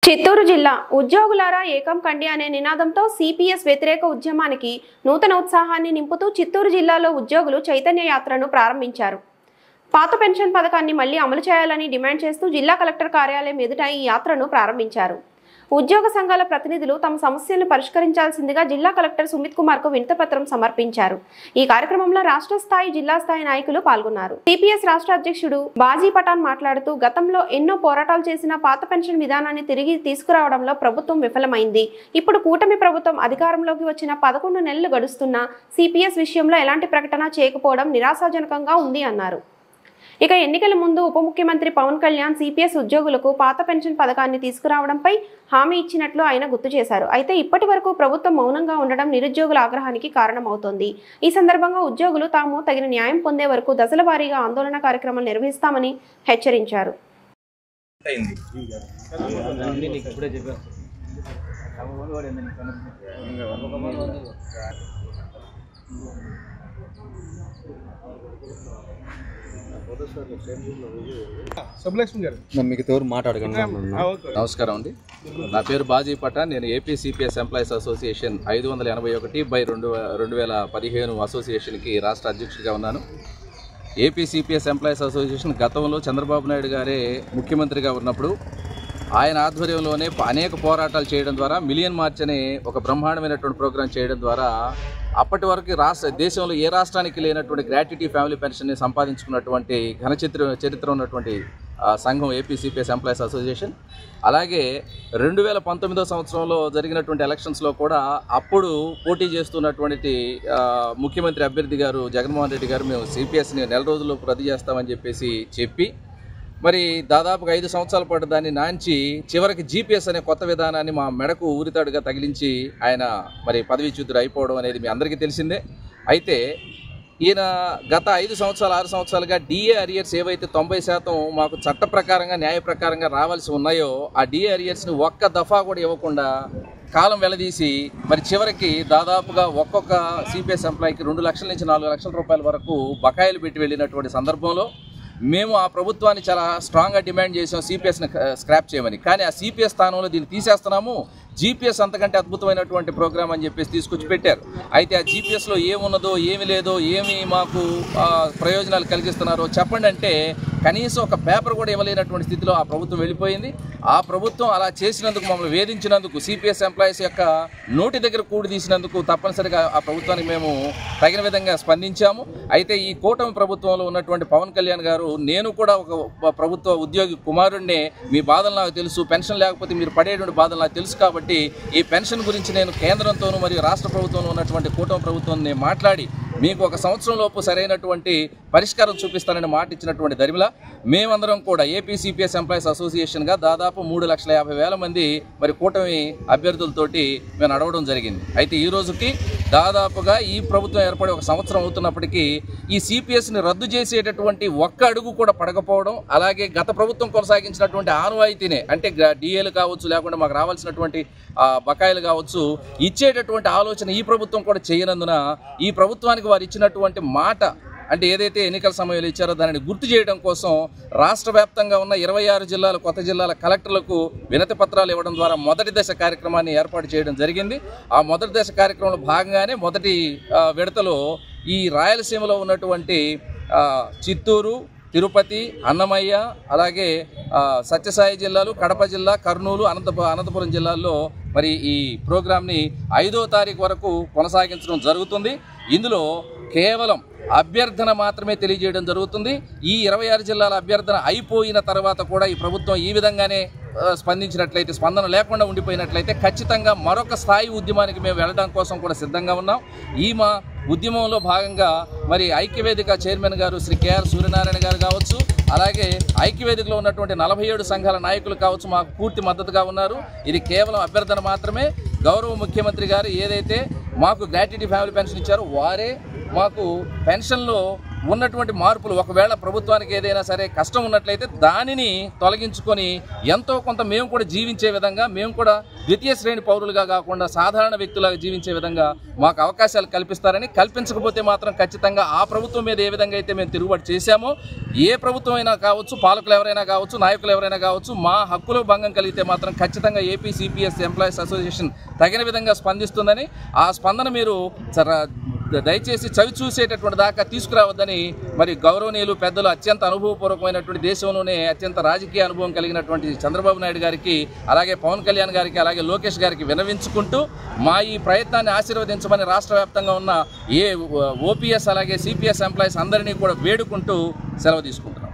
చిత్తూరు జిల్లా ఉద్యోగులారా ఏకం కండి అనే నినాదంతో సిపిఎస్ వ్యతిరేక ఉద్యమానికి నూతన ఉత్సాహాన్ని నింపుతూ చిత్తూరు జిల్లాలో ఉద్యోగులు చైతన్య యాత్రను ప్రారంభించారు. పాత పెన్షన్ పథకాన్ని మళ్లీ అమలు చేయాలని డిమాండ్ చేస్తూ జిల్లా కలెక్టర్ కార్యాలయం ఎదుట ఈ యాత్రను ప్రారంభించారు. ఉద్యోగ సంఘాల ప్రతినిధులు తమ సమస్యలను పరిష్కరించాల్సిందిగా జిల్లా కలెక్టర్ సుమిత్ కుమార్ కు వినతిపత్రం సమర్పించారు. ఈ కార్యక్రమంలో రాష్ట్ర స్థాయి, జిల్లా స్థాయి నాయకులు పాల్గొన్నారు. సిపిఎస్ రాష్ట్ర అధ్యక్షుడు బాజీ పఠాన్ మాట్లాడుతూ, గతంలో ఎన్నో పోరాటాలు చేసిన పాత పెన్షన్ విధానాన్ని తిరిగి తీసుకురావడంలో ప్రభుత్వం విఫలమైంది. ఇప్పుడు కూటమి ప్రభుత్వం అధికారంలోకి వచ్చిన 11 నెలలు గడుస్తున్నా సిపిఎస్ విషయంలో ఎలాంటి ప్రకటన చేయకపోవడం నిరాశాజనకంగా ఉంది అన్నారు. ఇక ఎన్నికల ముందు ఉప ముఖ్యమంత్రి పవన్ కళ్యాణ్ సిపిఎస్ ఉద్యోగులకు పాత పెన్షన్ పథకాన్ని తీసుకురావడంపై హామీ ఇచ్చినట్లు ఆయన గుర్తు చేశారు. అయితే ఇప్పటి వరకు ప్రభుత్వం మౌనంగా ఉండడం నిరుద్యోగుల ఆగ్రహానికి కారణమవుతోంది. ఈ సందర్భంగా ఉద్యోగులు తాము తగిన న్యాయం పొందే వరకు దశల వారీగా ఆందోళన కార్యక్రమాలు నిర్వహిస్తామని హెచ్చరించారు. నమస్కారం అండి. నా పేరు బాజీ పఠాన్. నేను ఏపీ సిపిఎస్ ఎంప్లాయీస్ అసోసియేషన్ 581/2015 అసోసియేషన్కి రాష్ట్ర అధ్యక్షుడిగా ఉన్నాను. ఏపీ సిపిఎస్ ఎంప్లాయీస్ అసోసియేషన్ గతంలో చంద్రబాబు నాయుడు గారే ముఖ్యమంత్రిగా ఉన్నప్పుడు ఆయన ఆధ్వర్యంలోనే అనేక పోరాటాలు చేయడం ద్వారా మిలియన్ మార్చ్ అనే ఒక బ్రహ్మాండమైనటువంటి ప్రోగ్రాం చేయడం ద్వారా అప్పటి వరకు దేశంలో ఏ రాష్ట్రానికి లేనటువంటి గ్రాట్యుటీ ఫ్యామిలీ పెన్షన్ని సంపాదించుకున్నటువంటి చరిత్ర ఉన్నటువంటి సంఘం ఏపీ సిపిఎస్ ఎంప్లాయీస్ అసోసియేషన్. అలాగే 2019 సంవత్సరంలో జరిగినటువంటి ఎలక్షన్స్లో కూడా అప్పుడు పోటీ చేస్తున్నటువంటి ముఖ్యమంత్రి అభ్యర్థి గారు జగన్మోహన్ రెడ్డి గారు మేము సిపిఎస్ని నెల రోజుల్లో రద్దు చేస్తామని చెప్పి మరి దాదాపుగా 5 సంవత్సరాల పాటు దాన్ని నాంచి చివరికి జీపీఎస్ అనే కొత్త విధానాన్ని మా మెడకు ఊరితాడుగా తగిలించి ఆయన మరి పదవీచ్యుతుడు అయిపోవడం అనేది మీ అందరికీ తెలిసిందే. అయితే ఈయన గత 5 సంవత్సరాలు 6 సంవత్సరాలుగా డిఏ అరియర్స్ ఏవైతే 90% మాకు చట్ట ప్రకారంగా న్యాయ ప్రకారంగా రావాల్సి ఉన్నాయో ఆ డిఏ అరియర్స్ని ఒక్క దఫా కూడా ఇవ్వకుండా కాలం వెలదీసి మరి చివరికి దాదాపుగా ఒక్కొక్క సిపిఎస్ ఎంప్లాయీకి 2 లక్షల నుంచి 4 లక్షల రూపాయల వరకు బకాయిలు పెట్టి వెళ్ళినటువంటి సందర్భంలో మేము ఆ ప్రభుత్వాన్ని చాలా స్ట్రాంగ్గా డిమాండ్ చేసాం సిపిఎస్ని స్క్రాప్ చేయమని. కానీ ఆ సిపిఎస్ స్థానంలో దీన్ని తీసేస్తున్నాము, జీపీఎస్ అంతకంటే అద్భుతమైనటువంటి ప్రోగ్రామ్ అని చెప్పేసి తీసుకొచ్చి పెట్టారు. అయితే ఆ జీపీఎస్లో ఏమున్నదో ఏమి లేదో ఏమి మాకు ప్రయోజనాలు కలిగిస్తున్నారో చెప్పండి అంటే కనీసం ఒక పేపర్ కూడా ఇవ్వలేనటువంటి స్థితిలో ఆ ప్రభుత్వం వెళ్ళిపోయింది. ఆ ప్రభుత్వం అలా చేసినందుకు, మమ్మల్ని వేధించినందుకు, సిపిఎస్ ఎంప్లాయీస్ యొక్క నోటి దగ్గర కూడి తీసినందుకు తప్పనిసరిగా ఆ ప్రభుత్వానికి మేము తగిన విధంగా స్పందించాము. అయితే ఈ కూటమి ప్రభుత్వంలో ఉన్నటువంటి పవన్ కళ్యాణ్ గారు, నేను కూడా ఒక ప్రభుత్వ ఉద్యోగి కుమారుడినే, మీ బాధలు నాకు తెలుసు, పెన్షన్ లేకపోతే మీరు పడేటువంటి బాధలు నాకు తెలుసు కాబట్టి ఈ పెన్షన్ గురించి నేను కేంద్రంతోనూ మరియు రాష్ట్ర ప్రభుత్వంలో ఉన్నటువంటి కూటమి ప్రభుత్వాన్ని మాట్లాడి మీకు 1 సంవత్సరం లోపు సరైనటువంటి పరిష్కారం చూపిస్తానని మాట ఇచ్చినటువంటి దరిమిలా మేమందరం కూడా ఏపీ సిపిఎస్ ఎంప్లాయీస్ అసోసియేషన్గా దాదాపు 3,50,000 మంది మరి కూటమి అభ్యర్థులతోటి మేము నడవడం జరిగింది. అయితే ఈ రోజుకి దాదాపుగా ఈ ప్రభుత్వం ఏర్పడి 1 సంవత్సరం అవుతున్నప్పటికీ ఈ సిపిఎస్ని రద్దు చేసేటటువంటి ఒక్క అడుగు కూడా పడకపోవడం, అలాగే గత ప్రభుత్వం కొనసాగించినటువంటి ఆనవాయితీనే అంటే డిఏలు కావచ్చు, లేకుండా మాకు రావాల్సినటువంటి బకాయిలు కావచ్చు ఇచ్చేటటువంటి ఆలోచన ఈ ప్రభుత్వం కూడా చేయనందున ఈ ప్రభుత్వానికి వారు ఇచ్చినటువంటి మాట అంటే ఏదైతే ఎన్నికల సమయంలో ఇచ్చారో దానిని గుర్తు చేయడం కోసం రాష్ట్ర వ్యాప్తంగా ఉన్న 26 జిల్లాల కొత్త జిల్లాల కలెక్టర్లకు వినతి పత్రాలు ఇవ్వడం ద్వారా మొదటి దశ కార్యక్రమాన్ని ఏర్పాటు చేయడం జరిగింది. ఆ మొదటి దశ కార్యక్రమంలో భాగంగానే మొదటి విడతలో ఈ రాయలసీమలో ఉన్నటువంటి చిత్తూరు, తిరుపతి, అన్నమయ్య, అలాగే సత్యసాయి జిల్లాలు, కడప జిల్లా, కర్నూలు, అనంతపురం జిల్లాల్లో మరి ఈ ప్రోగ్రామ్ని 5వ తారీఖు వరకు కొనసాగించడం జరుగుతుంది. ఇందులో కేవలం అభ్యర్థన మాత్రమే తెలియజేయడం జరుగుతుంది. ఈ 26 జిల్లాల అభ్యర్థన అయిపోయిన తర్వాత కూడా ఈ ప్రభుత్వం ఈ విధంగానే స్పందించినట్లయితే, స్పందన లేకుండా ఉండిపోయినట్లయితే ఖచ్చితంగా మరొక స్థాయి ఉద్యమానికి మేము వెళ్ళడం కోసం కూడా సిద్ధంగా ఉన్నాం. ఈ మా ఉద్యమంలో భాగంగా మరి ఐక్యవేదిక చైర్మన్ గారు శ్రీ కేఆర్ సూర్యనారాయణ గారు కావచ్చు, అలాగే ఐక్యవేదికలో ఉన్నటువంటి 47 సంఘాల నాయకులు కావచ్చు మాకు పూర్తి మద్దతుగా ఉన్నారు. ఇది కేవలం అభ్యర్థన మాత్రమే. గౌరవ ముఖ్యమంత్రి గారు ఏదైతే మాకు గ్రాట్యుటీ ఫ్యామిలీ పెన్షన్ ఇచ్చారో వారే మాకు పెన్షన్లో ఉన్నటువంటి మార్పులు, ఒకవేళ ప్రభుత్వానికి ఏదైనా సరే కష్టం ఉన్నట్లయితే దానిని తొలగించుకొని ఎంతో కొంత మేము కూడా జీవించే విధంగా, మేము కూడా ద్వితీయ శ్రేణి పౌరులుగా కాకుండా సాధారణ వ్యక్తులుగా జీవించే విధంగా మాకు అవకాశాలు కల్పిస్తారని, కల్పించకపోతే మాత్రం ఖచ్చితంగా ఆ ప్రభుత్వం మీద ఏ విధంగా అయితే మేము తిరుగుబాటు చేశామో, ఏ ప్రభుత్వం అయినా కావచ్చు, పాలకులు ఎవరైనా కావచ్చు, నాయకులు ఎవరైనా కావచ్చు, మా హక్కులు భంగం కలిగితే మాత్రం ఖచ్చితంగా ఏపీ సిపిఎస్ ఎంప్లాయీస్ అసోసియేషన్ తగిన విధంగా స్పందిస్తుందని, ఆ స్పందన మీరు దయచేసి చవి చూసేటటువంటి దాకా తీసుకురావద్దని మరి గౌరవనీయులు పెద్దలు, అత్యంత అనుభవపూర్వకమైనటువంటి దేశంలోనే అత్యంత రాజకీయ అనుభవం కలిగినటువంటి చంద్రబాబు నాయుడు గారికి, అలాగే పవన్ కళ్యాణ్ గారికి, అలాగే లోకేష్ గారికి విన్నవించుకుంటూ మా ఈ ప్రయత్నాన్ని ఆశీర్వదించమని రాష్ట్ర వ్యాప్తంగా ఉన్న ఓపీఎస్ అలాగే సిపిఎస్ ఎంప్లాయీస్ అందరినీ కూడా వేడుకుంటూ సెలవు తీసుకుంటున్నాం.